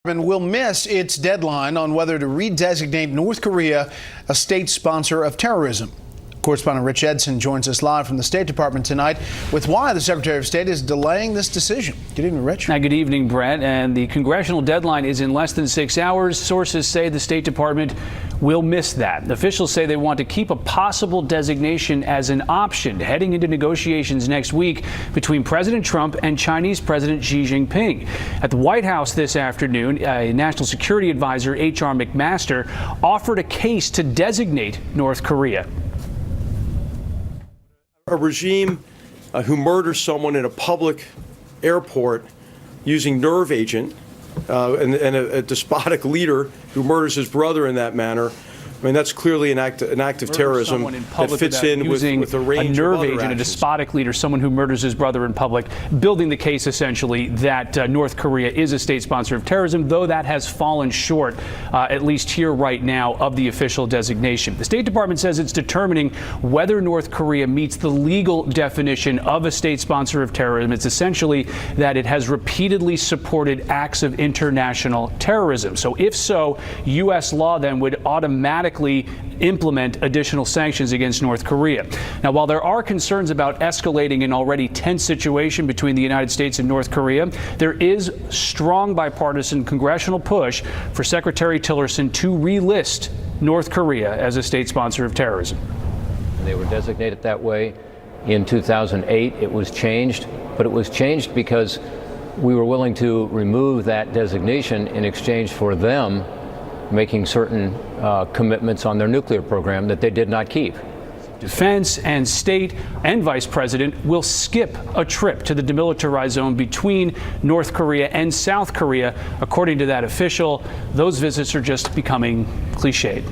Will miss its deadline on whether to redesignate North Korea a state sponsor of terrorism. Correspondent Rich Edson joins us live from the State Department tonight with why the Secretary of State is delaying this decision. Good evening, Rich. Good evening, Brett. And the congressional deadline is in less than 6 hours. Sources say the State Department will miss that. Officials say they want to keep a possible designation as an option heading into negotiations next week between President Trump and Chinese President Xi Jinping. At the White House this afternoon, a National Security Advisor, H.R. McMaster, offered a case to designate North Korea. A regime who murders someone in a public airport using nerve agent and a despotic leader who murders his brother in that manner. I mean, that's clearly an act of terrorism that fits in with a range of other actions. A despotic leader, someone who murders his brother in public, building the case essentially that North Korea is a state sponsor of terrorism, though that has fallen short, at least here right now, of the official designation. The State Department says it's determining whether North Korea meets the legal definition of a state sponsor of terrorism. It's essentially that it has repeatedly supported acts of international terrorism. So if so, U.S. law then would automatically implement additional sanctions against North Korea. Now, while there are concerns about escalating an already tense situation between the United States and North Korea, there is strong bipartisan congressional push for Secretary Tillerson to relist North Korea as a state sponsor of terrorism. They were designated that way in 2008. It was changed, but it was changed because we were willing to remove that designation in exchange for them making certain commitments on their nuclear program that they did not keep. Defense and state and vice president will skip a trip to the demilitarized zone between North Korea and South Korea. According to that official, those visits are just becoming cliched.